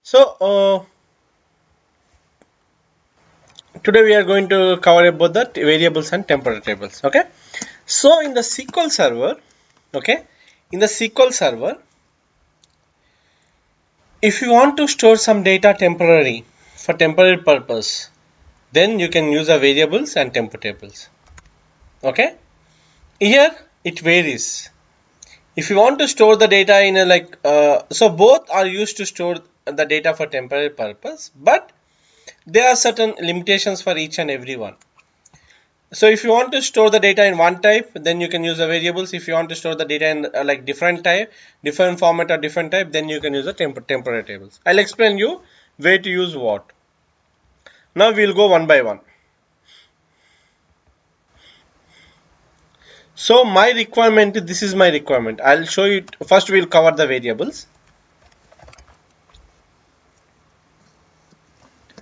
So today we are going to cover about the variables and temporary tables. Okay. So in the SQL server, okay, in the SQL server, if you want to store some data temporary for temporary purpose, then you can use the variables and temp tables. Okay. Here it varies. If you want to store the data in a so both are used to store the data for temporary purpose, but there are certain limitations for each and every one. So if you want to store the data in one type, then you can use the variables. If you want to store the data in like different type, different format or different type, then you can use the temporary tables. I'll explain you where to use what. Now we'll go one by one. So my requirement, this is my requirement. I'll show you. First we'll cover the variables.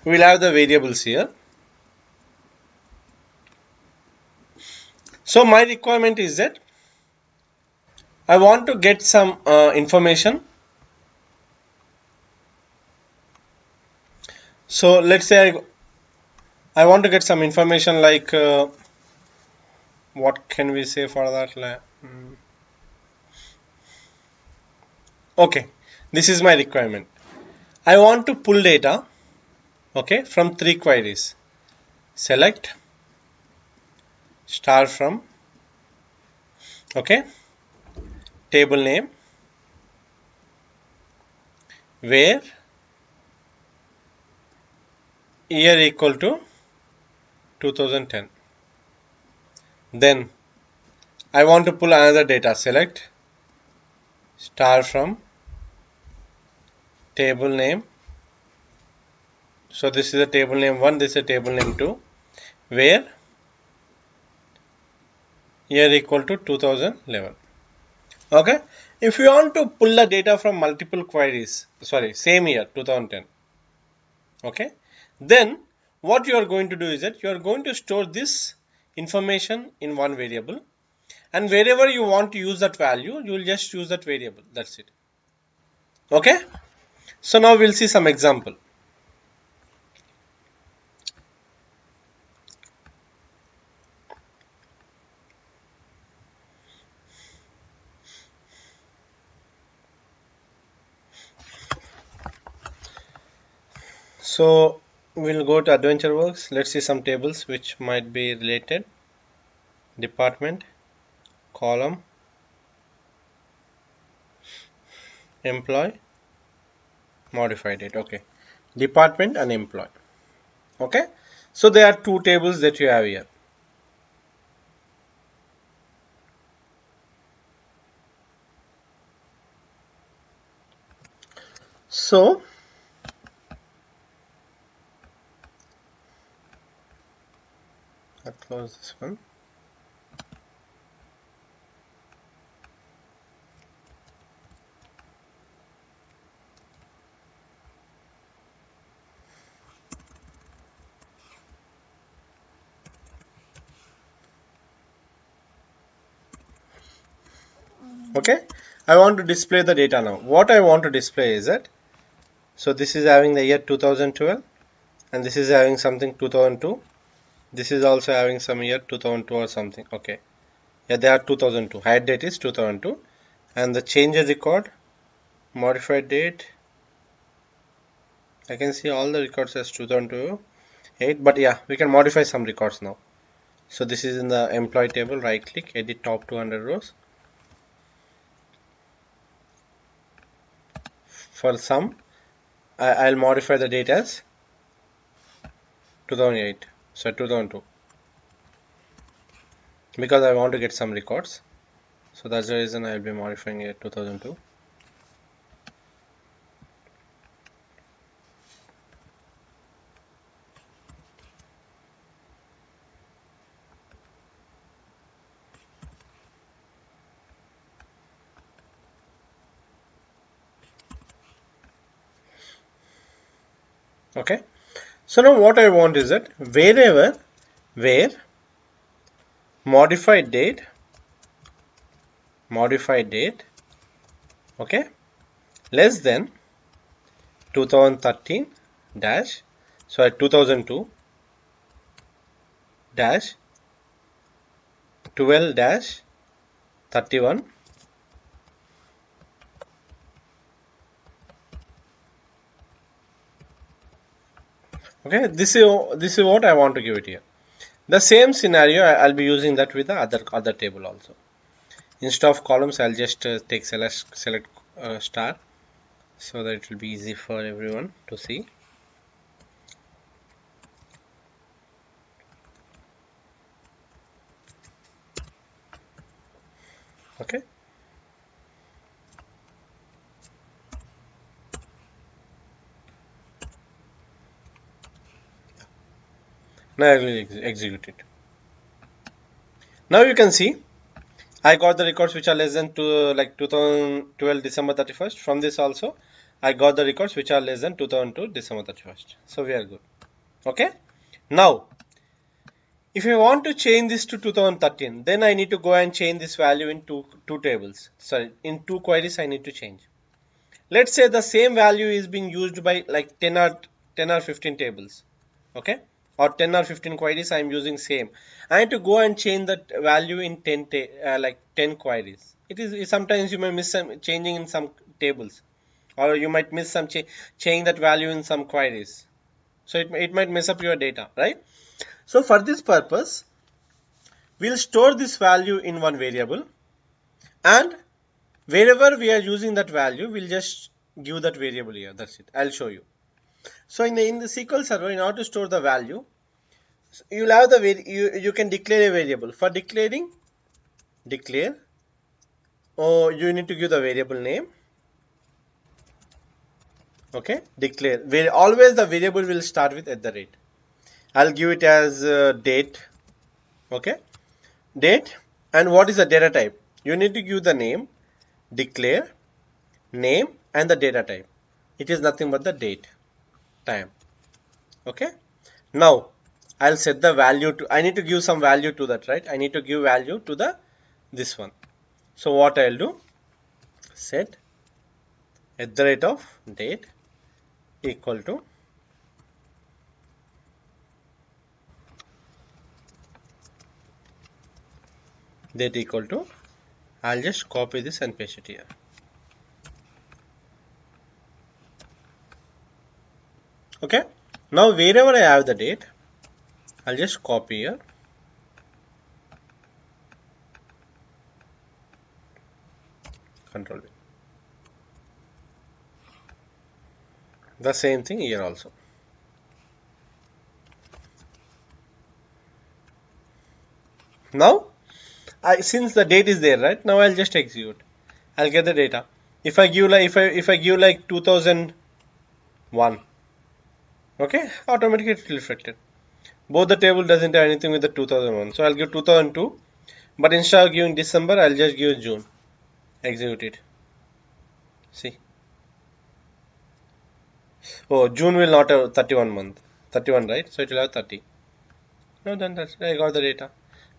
We'll have the variables here. So my requirement is that I want to get some information. So let's say I want to get some information like what can we say for that? Okay, this is my requirement. I want to pull data, okay, from three queries. Select, star from, okay, table name, where, year equal to 2010. Then I want to pull another data. Select, star from, table name. So this is a table name 1, this is a table name 2, where year equal to 2011. Okay, if you want to pull the data from multiple queries, sorry, same year 2010, okay, then what you are going to do is that you are going to store this information in one variable, and wherever you want to use that value, you will just use that variable. That's it. Okay, so now we'll see some example. So we'll go to adventure works. Let's see some tables which might be related. Department, column, employee, modified date. Okay, department and employee. Okay, so there are two tables that you have here. So I'll close this one. Okay, I want to display the data now. What I want to display is that, so this is having the year 2012, and this is having something 2002. This is also having some year 2002 or something. Okay, yeah, they are 2002. Hide date is 2002, and the change record, modified date, I can see all the records as 2008, but yeah, we can modify some records now. So this is in the employee table. Right click, edit top 200 rows. For some, I'll modify the date as 2008, so 2002, because I want to get some records. So that's the reason I'll be modifying it 2002. Okay, so now what I want is that where modified date, okay, less than 2013 dash, sorry, 2002 dash 12 dash 31. Okay, this is what I want to give it here. The same scenario I'll be using that with the other table also. Instead of columns, I'll just take select star, so that it will be easy for everyone to see. Okay. Now I will execute it. Now you can see I got the records which are less than 2012 December 31st. From this also I got the records which are less than 2002 December 31st. So we are good. Okay. Now if I want to change this to 2013, then I need to go and change this value in two tables. Sorry, in two queries I need to change. Let's say the same value is being used by like 10 or 15 tables. Okay, or 10 or 15 queries I am using same. I need to go and change that value in 10 queries. It is sometimes you may miss some changing in some tables, or you might miss some change that value in some queries. So it might mess up your data, right? So for this purpose, we'll store this value in one variable, and wherever we are using that value, we'll just give that variable here. That's it. I'll show you. So in the SQL Server, in order to store the value, you'll have you can declare a variable. For declare, or you need to give the variable name. Okay, declare. Where always the variable will start with @ I'll give it as date. Okay, date. And what is the data type? You need to give the name, declare, name, and the data type. It is nothing but the date, time. Okay. Now I'll set the value to, I need to give some value to that, right? I need to give value to this one. So what I'll do, set @ date equal to I'll just copy this and paste it here. Okay. Now wherever I have the date, I'll just copy here. Control V. The same thing here also. Now since the date is there, right? Now I'll just execute. I'll get the data. If I give like if I give like 2001, okay, automatically it will reflect it. Both the table doesn't have anything with the 2001, so I'll give 2002. But instead of giving December, I'll just give June. Execute it. See. Oh, June will not have 31, right? So it will have 30. No, then that's, I got the data.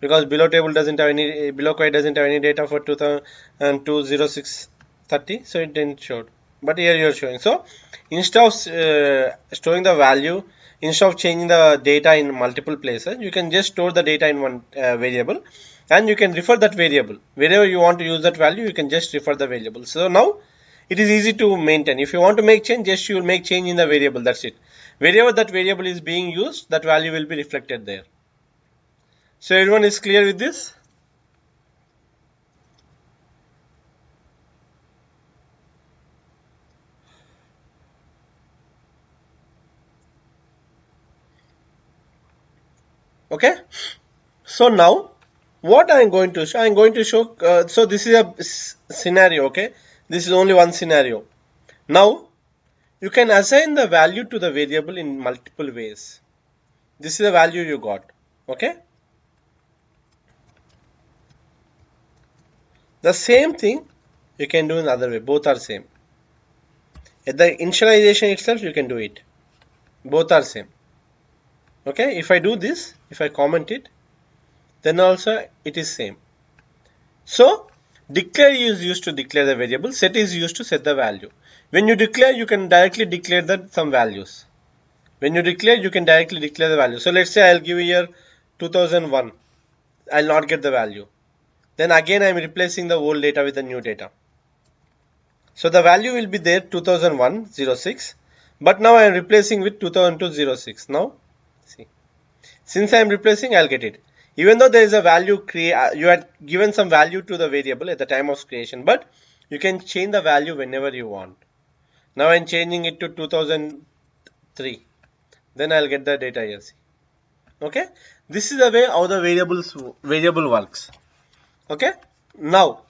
Because below table doesn't have any, below query doesn't have any data for 2006-30, so it didn't show. But here you're showing. So instead of storing the value, instead of changing the data in multiple places, you can just store the data in one variable, and you can refer that variable. Wherever you want to use that value, you can just refer the variable. So now it is easy to maintain. If you want to make change, just you will make change in the variable. That's it. Wherever that variable is being used, that value will be reflected there. So everyone is clear with this? Okay. So now what I am going to show, I am going to show, so this is a scenario. Okay, this is only one scenario. Now you can assign the value to the variable in multiple ways. This is the value you got. Okay, the same thing you can do in the other way. Both are same. At the initialization itself you can do it. Both are same. Okay, if I do this, if I comment it, then also it is same. So declare is used to declare the variable, set is used to set the value. When you declare, you can directly declare some values. When you declare, you can directly declare the value. So let's say I'll give here 2001. I'll not get the value. Then again I'm replacing the old data with the new data. So the value will be there 2001-06, but now I am replacing with 2002-06. Now see, since I am replacing, I'll get it. Even though there is a value you had given some value to the variable at the time of creation, but you can change the value whenever you want. Now I'm changing it to 2003. Then I'll get the data here. See. Okay, this is the way how the variable works. Okay, now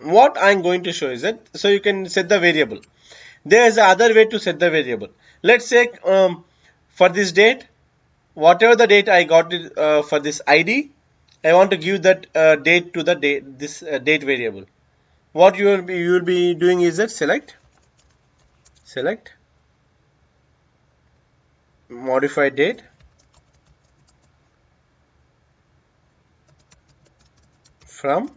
what I'm going to show is that so you can set the variable. There is another way to set the variable. Let's say for this date, whatever the date I got for this ID, I want to give that date to the date variable. What you will be doing is that select modify date from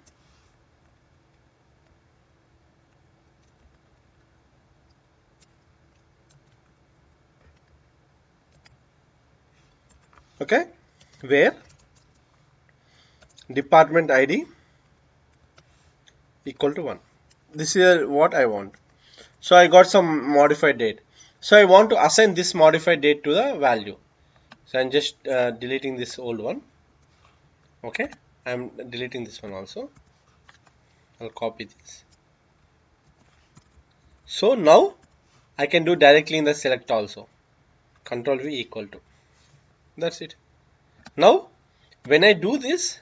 okay, where department ID equal to 1. This is what I want. So I got some modified date. So I want to assign this modified date to the value. So I'm just deleting this old one. Okay, I'm deleting this one also. I'll copy this. So now I can do directly in the select also. Control V equal to. That's it. Now when I do this,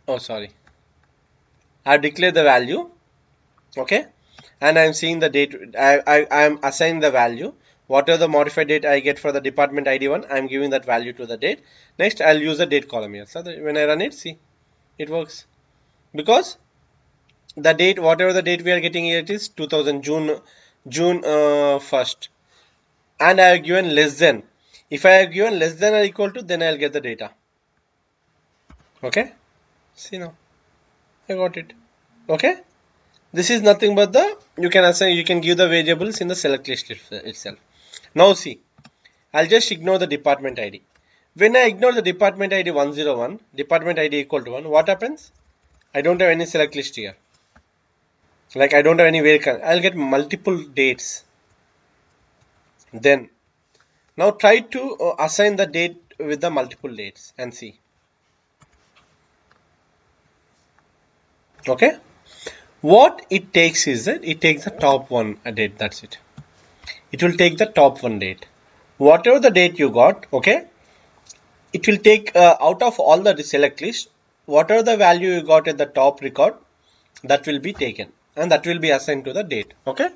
oh sorry, I declare the value. Okay, and I'm seeing the date. I am assigning the value. Whatever the modified date I get for the department ID one, I'm giving that value to the date. Next, I'll use the date column here. So when I run it, see, it works because the date, whatever the date we are getting here, it is 2000 June 1st, and I have given less than. If I have given less than or equal to, then I'll get the data. Okay, see now, I got it. Okay. This is nothing but you can assign, you can give the variables in the select list itself. Now see, I'll just ignore the department ID. When I ignore the department ID 101, department ID equal to 1, what happens? I don't have any select list here. Like I don't have any variable. I'll get multiple dates. Then, now try to assign the date with the multiple dates and see. Okay. What it takes is that it takes the top one date. That's it. It will take the top one date. Whatever the date you got, okay, it will take out of all the select list, whatever the value you got at the top record, that will be taken and that will be assigned to the date. Okay,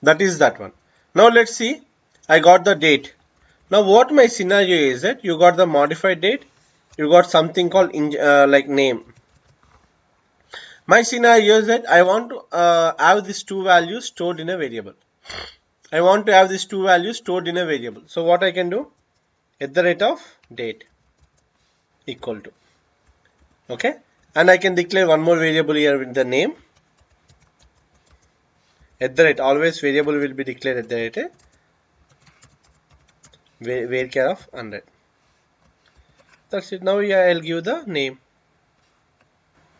that is that one. Now let's see. I got the date. Now what my scenario is that you got the modified date, you got something called like name. My scenario is that I want to have these two values stored in a variable. I want to have these two values stored in a variable. So what I can do? At the rate of date equal to. Okay. And I can declare one more variable here with the name. At the rate, always variable will be declared at the rate. Var of 100. That's it. Now I'll give the name.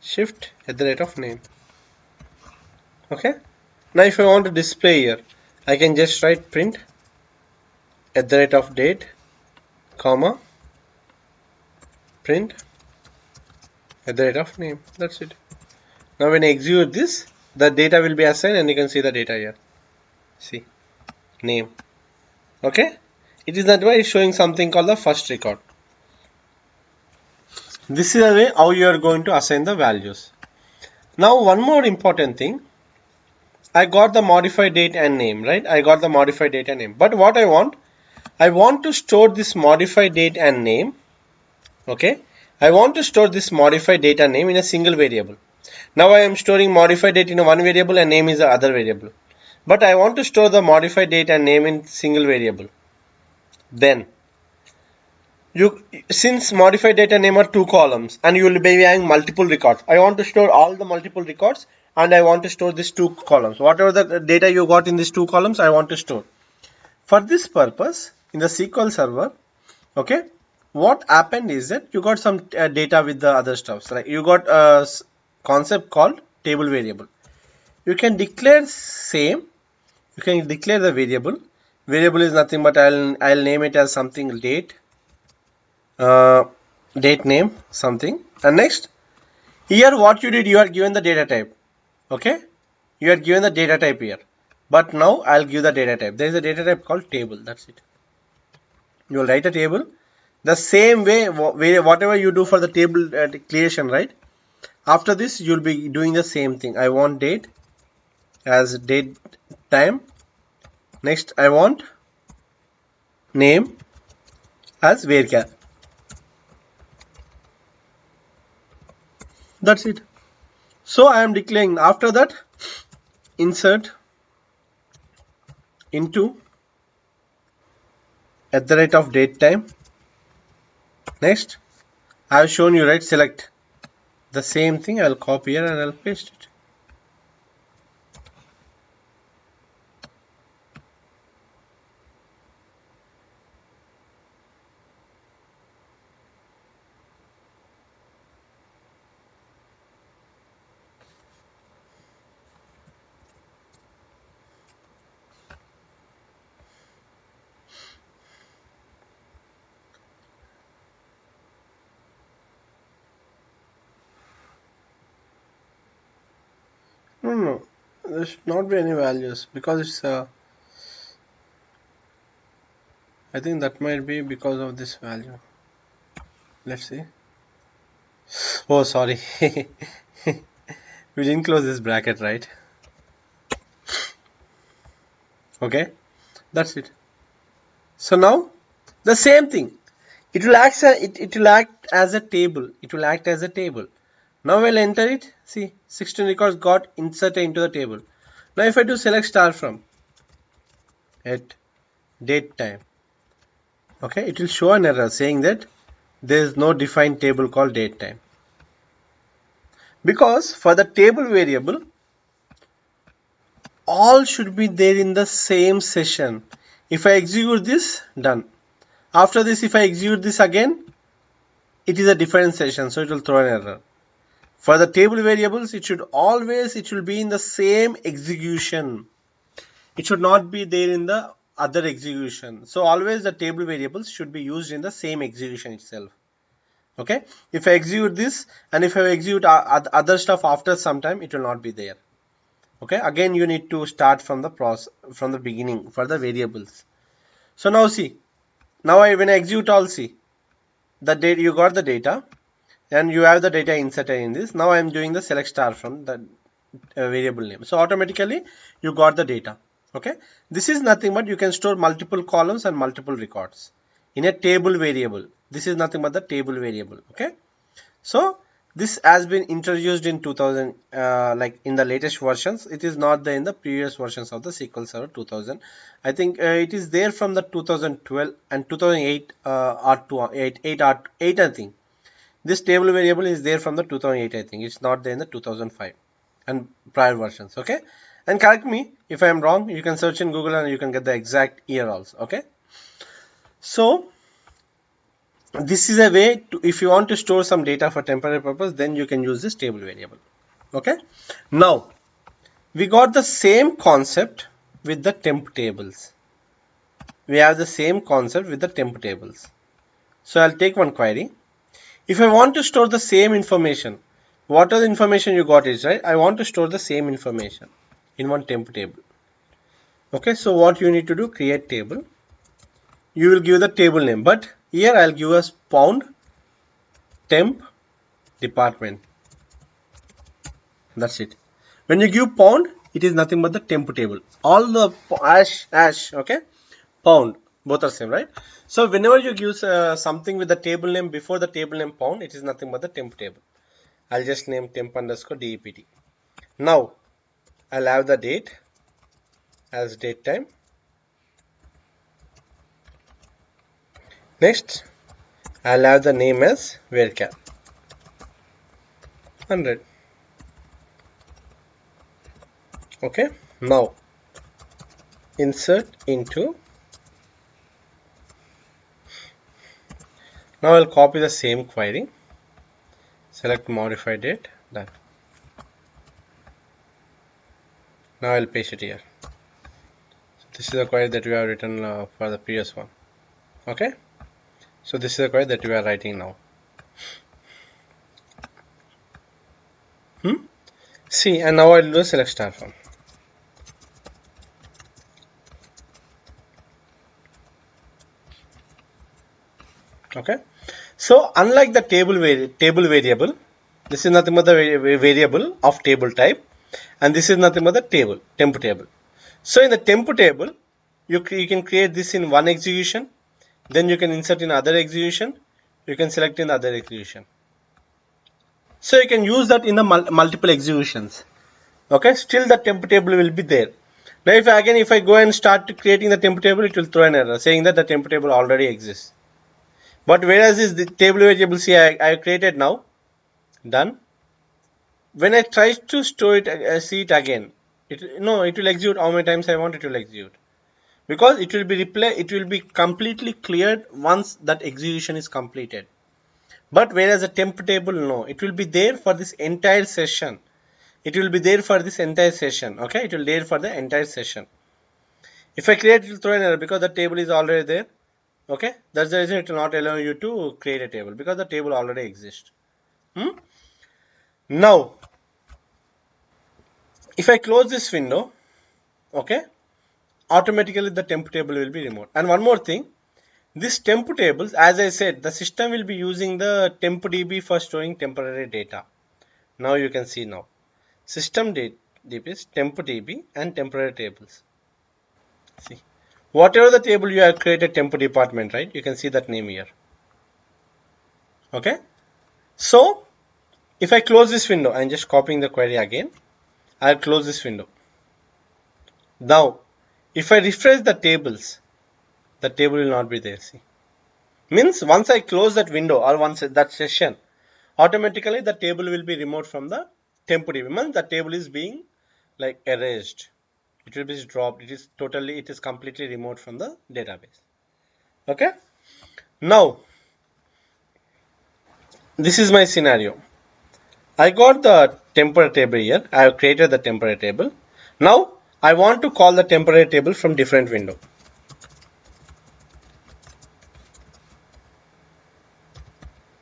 Shift at the rate of name. Okay. Now if I want to display here, I can just write print at the rate of date, comma, print at the rate of name. That's it. Now when I execute this, the data will be assigned and you can see the data here. See, name. Okay. It is that way showing something called the first record. This is the way how you are going to assign the values. Now one more important thing. I got the modified date and name, right? I got the modified date and name. But what I want to store this modified date and name. Okay. I want to store this modified date and name in a single variable. Now I am storing modified date in one variable and name is the other variable. But I want to store the modified date and name in single variable. Then since modified date and name are two columns and you will be having multiple records, I want to store all the multiple records and I want to store these two columns. Whatever the data you got in these two columns, I want to store. For this purpose, in the SQL server, okay, what happened is that you got some data with the other stuffs. Like you got a concept called table variable. You can declare same. You can declare the variable. Variable is nothing but I'll name it as something date. Date name something. And next, here what you did, you are given the data type. Okay, you are given the data type here. But now I'll give the data type. There is a data type called table. That's it. You will write a table the same way, whatever you do for the table creation, right? After this, you'll be doing the same thing. I want date as date time. Next, I want name as varchar. That's it. So I am declaring. After that, insert into at the rate of date time. Next, I have shown you, right? Select the same thing. I'll copy here and I'll paste it. No, there should not be any values because it's I think that might be because of this value. Let's see. Oh, sorry. We didn't close this bracket, right? Okay, that's it. So now the same thing. It will act as a table. It will act as a table. Now we'll enter it. See, 16 records got inserted into the table. Now if I do select star from at date time, okay, it will show an error saying that there is no defined table called date time. Because for the table variable, all should be there in the same session. If I execute this, done. After this, if I execute this again, it is a different session, so it will throw an error. For the table variables, it will be in the same execution. It should not be there in the other execution. So always the table variables should be used in the same execution itself. Okay, if I execute this and if I execute other stuff after some time, it will not be there. Okay, again you need to start from the process from the beginning for the variables. So now see, now when I execute all, see the data, you got the data and you have the data inserted in this. Now I am doing the select star from the variable name, so automatically you got the data. Okay, this is nothing but you can store multiple columns and multiple records in a table variable. This is nothing but the table variable. Okay, so this has been introduced in 2000, like in the latest versions. It is not there in the previous versions of the SQL Server 2000. I think it is there from the 2012 and 2008 R2 8 I think. This table variable is there from the 2008. I think it's not there in the 2005 and prior versions. Okay, and correct me if I am wrong. You can search in Google and you can get the exact year also. Okay, so this is a way to, if you want to store some data for temporary purpose, then you can use this table variable. Okay, now we got the same concept with the temp tables. We have the same concept with the temp tables. So I'll take one query. If I want to store the same information, what are the information you got is, right? I want to store the same information in one temp table. Okay, so what you need to do, create table. You will give the table name, but here I'll give us pound temp department. That's it. When you give pound, it is nothing but the temp table. All the hash, okay, pound, both are same, right? So whenever you give something with the table name before the table name pound, it is nothing but the temp table. I'll just name temp underscore dept. Now I'll have the date as date time. Next, I'll have the name as varchar 100. Okay, now insert into. Now I'll copy the same query, select modify date, done. Now I'll paste it here. So this is the query that we have written for the previous one. Okay, so this is the query that we are writing now. See, and now I'll do a select star from. Okay, so unlike the table variable, this is nothing but the variable of table type, and this is nothing but the temp table. So in the temp table, you can create this in one execution, then you can insert in other execution, you can select in other execution. So you can use that in the multiple executions. Okay, still the temp table will be there. Now if I go and start creating the temp table, it will throw an error saying that the temp table already exists. But whereas is the table variable, see, I created now, done. When I try to store it, see it again, it will execute how many times I want. It will execute because it will be completely cleared once that execution is completed. But whereas a temp table, no, it will be there for this entire session. It will be there for this entire session. Okay, it will be there for the entire session. If I create, it will throw an error because the table is already there. Okay, that's the reason it will not allow you to create a table because the table already exists. Now, if I close this window, okay, automatically the temp table will be removed. And one more thing, this temp tables, as I said, the system will be using the temp DB for storing temporary data. Now you can see now, system DBs, temp DB and temporary tables. See, whatever the table you have created temp department, right? You can see that name here. Okay, so if I close this window, I'm just copying the query again. I'll close this window. Now, if I refresh the tables, the table will not be there. See, means once I close that window or once that session, automatically the table will be removed from the temp DB. Means the table is being like erased. It will be dropped. It is completely removed from the database. Okay. Now, this is my scenario. I got the temporary table here. I have created the temporary table. Now, I want to call the temporary table from different window.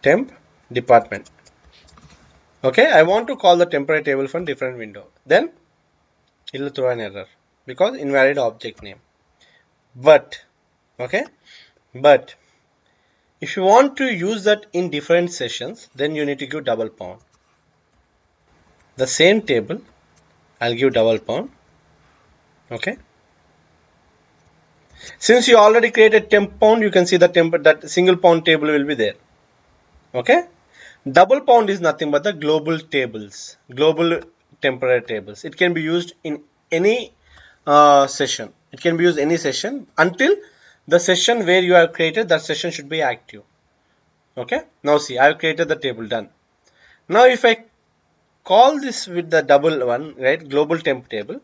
Temp department. Okay, I want to call the temporary table from different window. Then it will throw an error because invalid object name. But if you want to use that in different sessions, then you need to give double pound. The same table, I'll give double pound. Okay. Since you already created temp pound, you can see that single pound table will be there. Okay. Double pound is nothing but the global temporary tables. It can be used in any session. It can be used any session until the session where you have created that session should be active. Okay. Now see, I have created the table, done. Now if I call this with the double one, right, global temp table.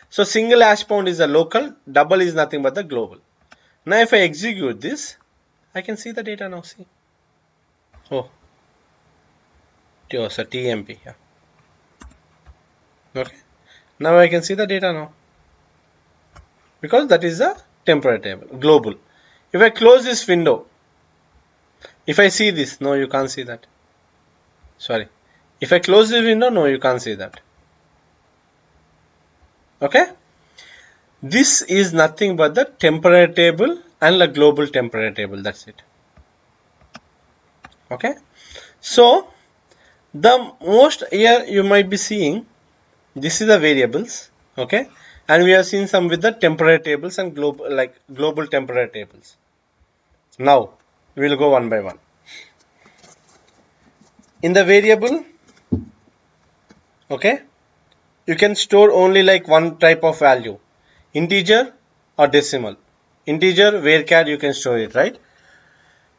So single hash pound is a local, double is nothing but the global. Now if I execute this, I can see the data now. See, oh, so TMP, yeah. Okay, now I can see the data now because that is a temporary table, global. If I close this window, if I see this, no, you can't see that. Sorry, if I close the window, no, you can't see that. Okay, this is nothing but the temporary table and the global temporary table. That's it. Okay, so the most here you might be seeing, this is the variables. Okay, and we have seen some with the temporary tables and global temporary tables. Now we will go one by one. In the variable, okay, you can store only like one type of value, integer or decimal. Integer, varchar, you can store it, right?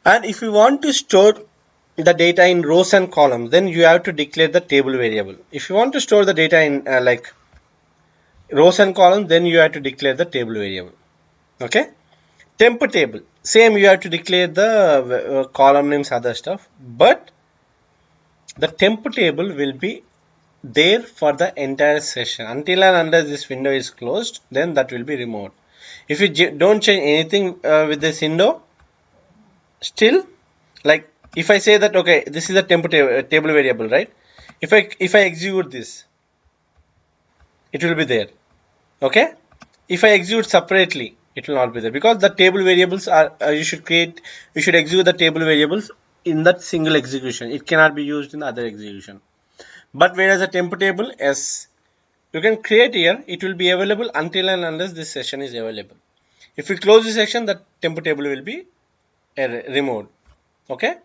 And if you want to store the data in rows and columns, then you have to declare the table variable. If you want to store the data in rows and columns, then you have to declare the table variable. Okay. Temp table, same, you have to declare the column names, other stuff, but the temp table will be there for the entire session until and unless this window is closed, then that will be removed. If you don't change anything with this window, still, like if I say that okay, this is a temp table variable, right? If I execute this, it will be there. Okay. If I execute separately, it will not be there, because the table variables are you should execute the table variables in that single execution. It cannot be used in other execution. But whereas a temp table, yes, you can create here, it will be available until and unless this session is available. If we close the section, the temp table will be removed. Okay.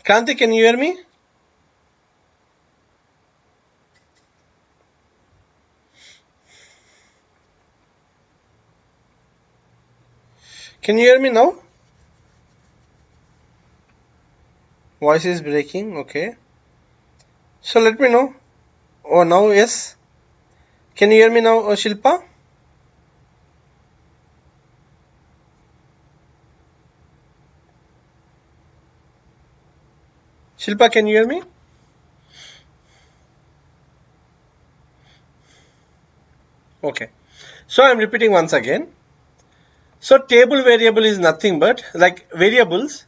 Kranti, can you hear me? Can you hear me now? Voice is breaking. Okay. So let me know. Oh, now yes. Can you hear me now, Shilpa? Shilpa, can you hear me? Okay. So I'm repeating once again. So table variable is nothing but like variables.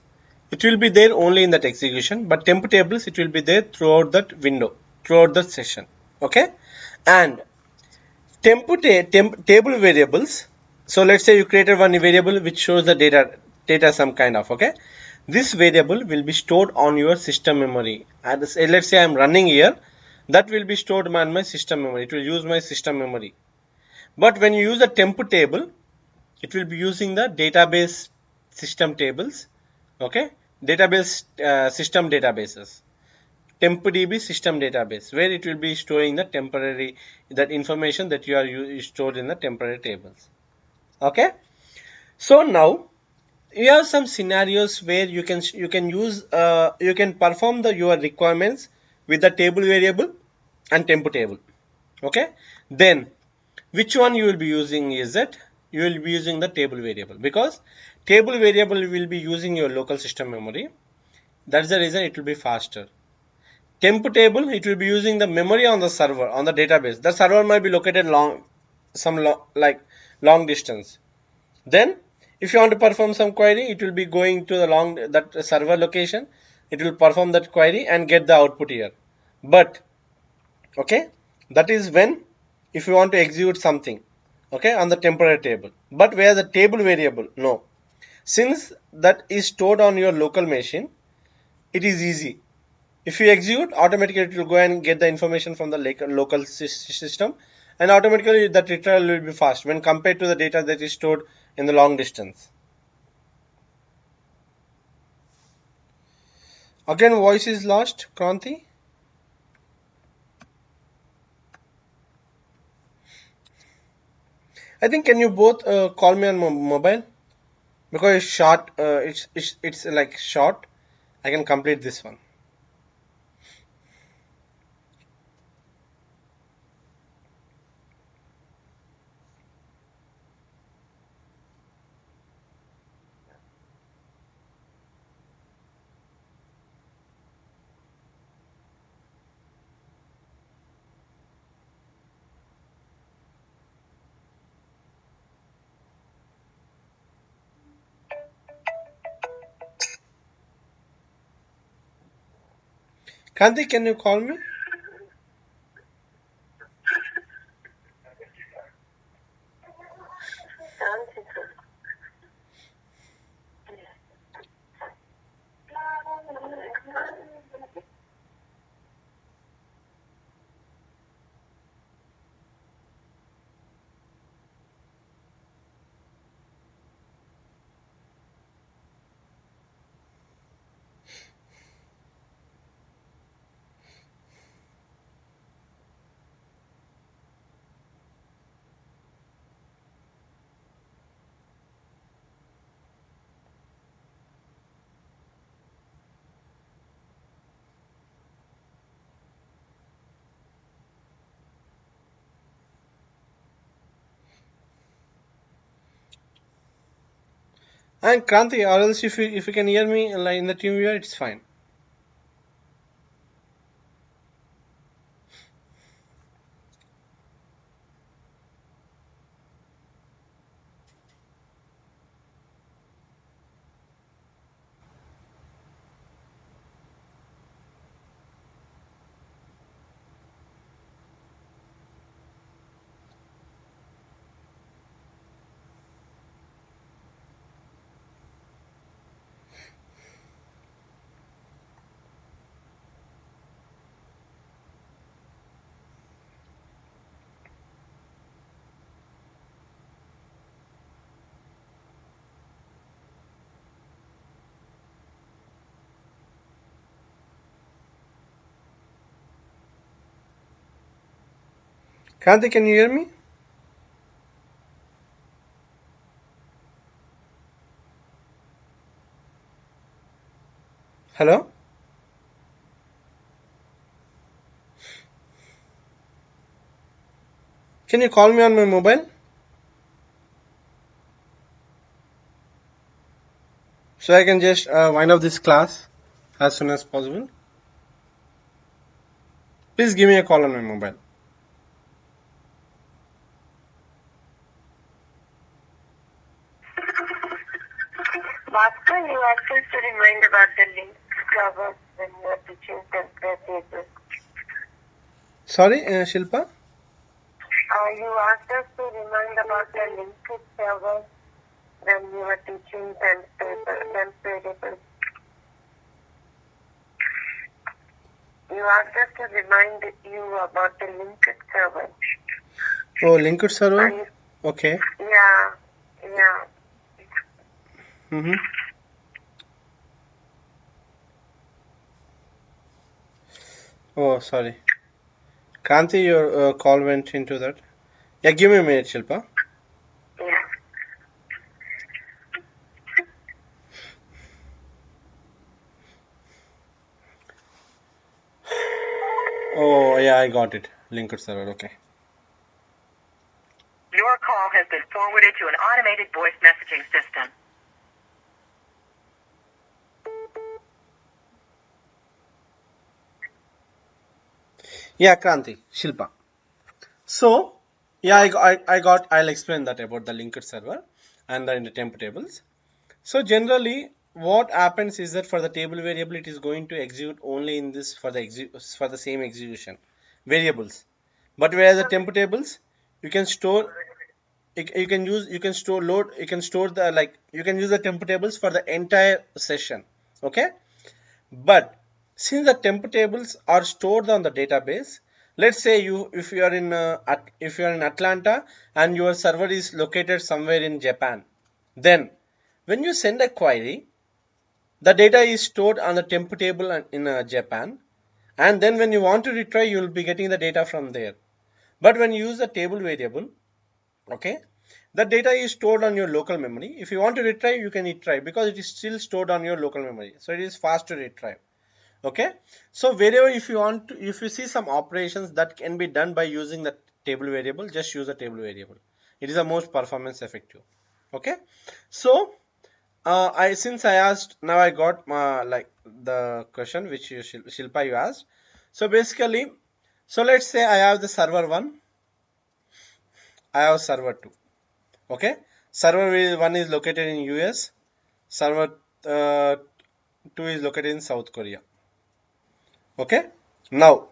It will be there only in that execution, but temp tables, it will be there throughout that window, throughout the session. Okay. And table variables. So let's say you created one variable which shows the data some kind of, okay. This variable will be stored on your system memory. And let's say I'm running here, that will be stored on my system memory. It will use my system memory. But when you use a temp table, it will be using the database system tables. Okay. Database system databases. TempDB system database, where it will be storing the temporary that information that you are stored in the temporary tables. Okay. So now you have some scenarios where you can perform your requirements with the table variable and temp table. Okay. Then which one you will be using is that you will be using the table variable, because table variable will be using your local system memory. That's the reason it will be faster. Temp table, it will be using the memory on the server, on the database. The server might be located like long distance. Then if you want to perform some query, it will be going to the that server location. It will perform that query and get the output here. But okay, that is when if you want to execute something, okay, on the temporary table. But where the table variable, no, since that is stored on your local machine, it is easy. If you execute, automatically it will go and get the information from the local system, and automatically that retrieval will be fast when compared to the data that is stored in the long distance. Again, voice is lost, Kranti. I think can you both call me on mobile, because it's short. It's like short. I can complete this one. Kranti, can you call me? And Kranti, or else if you can hear me like in the team viewer, it's fine. Kranti, can you hear me? Hello? Can you call me on my mobile? So I can just wind up this class as soon as possible. Please give me a call on my mobile. Bhaskar, you asked us to remind about the link server when you are teaching templates. Sorry, Shilpa? You asked us to remind about the link server when you were teaching templates. You asked us to remind you about the link server. Oh, linked server? Okay. Yeah. Mm-hmm. Oh, sorry. Kranti, your call went into that. Yeah, give me a minute, Shilpa. Yeah. Oh, yeah, I got it. Linked server, okay. Your call has been forwarded to an automated voice messaging system. Yeah, Kranti, Shilpa. So, yeah, I'll explain that about the linked server and the temp tables. So generally, what happens is that for the table variable, it is going to execute only in this for the same execution variables. But whereas the temp tables, you can store, you can store load, you can store the you can use the temp tables for the entire session. Okay, but since the temp tables are stored on the database, let's say if you are in if you are in Atlanta and your server is located somewhere in Japan, then when you send a query, the data is stored on the temp table in Japan, and then when you want to retry, you will be getting the data from there. But when you use the table variable, okay, the data is stored on your local memory. If you want to retry, you can retry because it is still stored on your local memory, so it is fast to retry. Okay, so wherever if you want to, if you see some operations that can be done by using the table variable, just use the table variable. It is the most performance effective. Okay, so I since I asked, now I got the question which you Shilpa you asked. So basically, so let's say I have the server 1, I have server 2. Okay, server 1 is located in US, server 2 is located in South Korea. Okay, now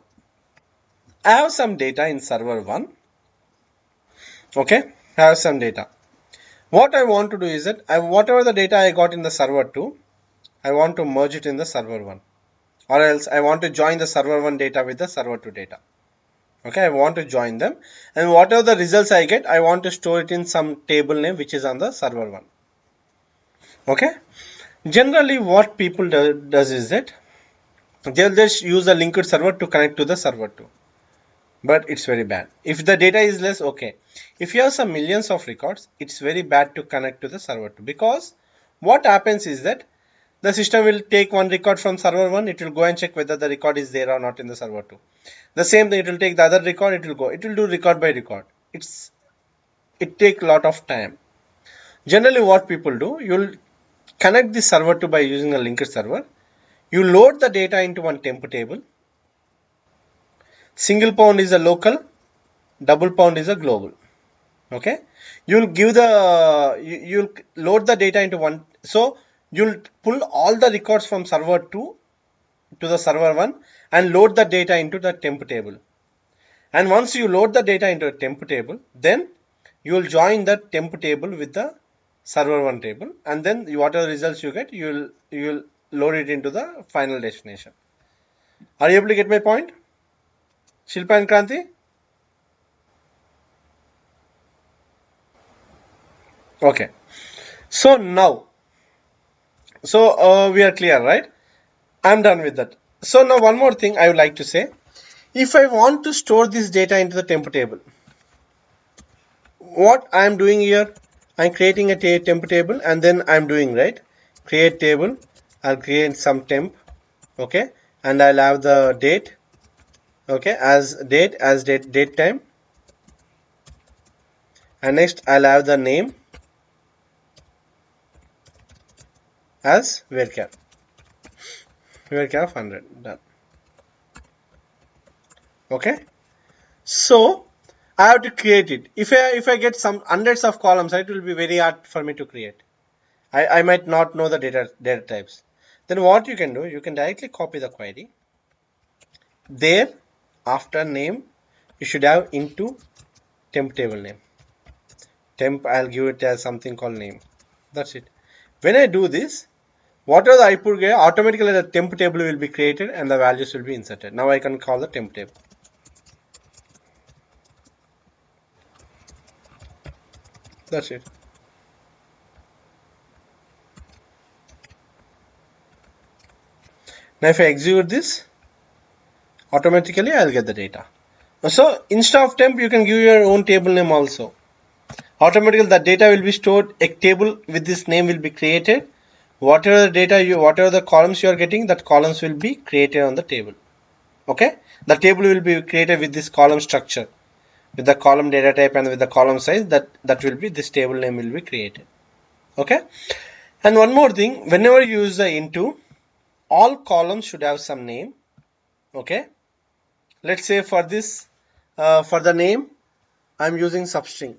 I have some data in server 1. Okay, I have some data. What I want to do is that whatever the data I got in the server 2, I want to merge it in the server 1, or else I want to join the server 1 data with the server 2 data. Okay, I want to join them, and whatever the results I get, I want to store it in some table name which is on the server 1. Okay, generally what people does is that they'll just use a linked server to connect to the server 2, but it's very bad. If the data is less, okay. If you have some millions of records, it's very bad to connect to the server 2, because what happens is that the system will take one record from server 1, it will go and check whether the record is there or not in the server 2. The same thing, it will take the other record, it will do record by record. It take a lot of time. Generally what people do, connect this server to by using a linked server. You load the data into one temp table. Single pound is a local, double pound is a global. Okay, you'll give the you'll load the data into one. So you'll pull all the records from server 2 to the server 1 and load the data into the temp table. And once you load the data into a temp table, then you will join the temp table with the server 1 table, and then whatever results you get, you'll load it into the final destination. Are you able to get my point, Shilpa and Kranti? Okay, so now we are clear, right? I'm done with that. So now one more thing I would like to say. If I want to store this data into the temp table, what I'm doing here, I'm creating a temp table, and then I'm doing, right, create table. I'll create some temp, okay, and I'll have the date, okay, as date time, and next I'll have the name as varchar of 100. Done. Okay, so I have to create it. If I get some hundreds of columns, it will be very hard for me to create. I might not know the data types. Then what you can do, you can directly copy the query. There, after name, you should have into temp table name. Temp, I'll give it as something called name. That's it. When I do this, whatever the output get, automatically the temp table will be created and the values will be inserted. Now I can call the temp table. That's it. Now if I execute this, automatically I'll get the data. So instead of temp, you can give your own table name also. Automatically the data will be stored. A table with this name will be created. Whatever the data whatever the columns you are getting, that columns will be created on the table. Okay, the table will be created with this column structure, with the column data type and with the column size. That will be, this table name will be created. Okay, and one more thing, whenever you use the into, all columns should have some name. Okay, let's say for this, for the name, I'm using substring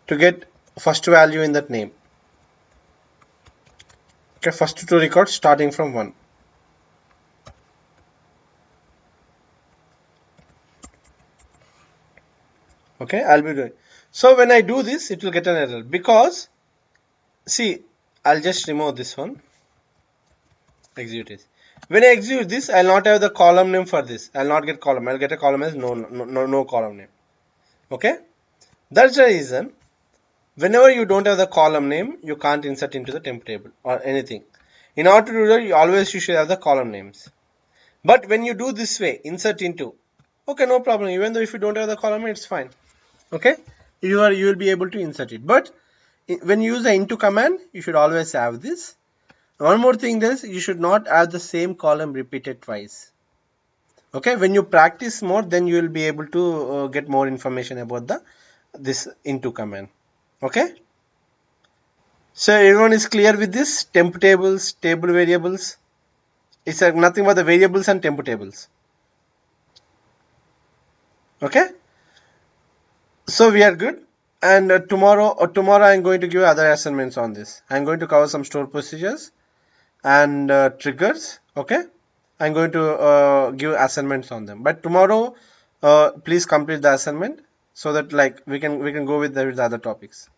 to get first value in that name. Okay, first two records starting from 1. Okay, I'll be doing. So when I do this, it will get an error because, see, I'll just remove this one. Execute this. When I execute this, I'll not have the column name for this. I'll not get column. I'll get a column as no column name. Okay, that's the reason. Whenever you don't have the column name, you can't insert into the temp table or anything. In order to do that, you should have the column names. But when you do this way, insert into, okay, no problem. Even though if you don't have the column name, it's fine. Okay, you will be able to insert it. But when you use the into command, you should always have this. One more thing is, you should not have the same column repeated twice. Okay, when you practice more, then you will be able to get more information about this into command. Okay, so everyone is clear with this? Temp tables, table variables, it's nothing but the variables and temp tables. Okay, so we are good. And tomorrow I'm going to give other assignments on this. I'm going to cover some store procedures and triggers. Okay, I'm going to give assignments on them. But tomorrow, please complete the assignment so that like we can go with the other topics.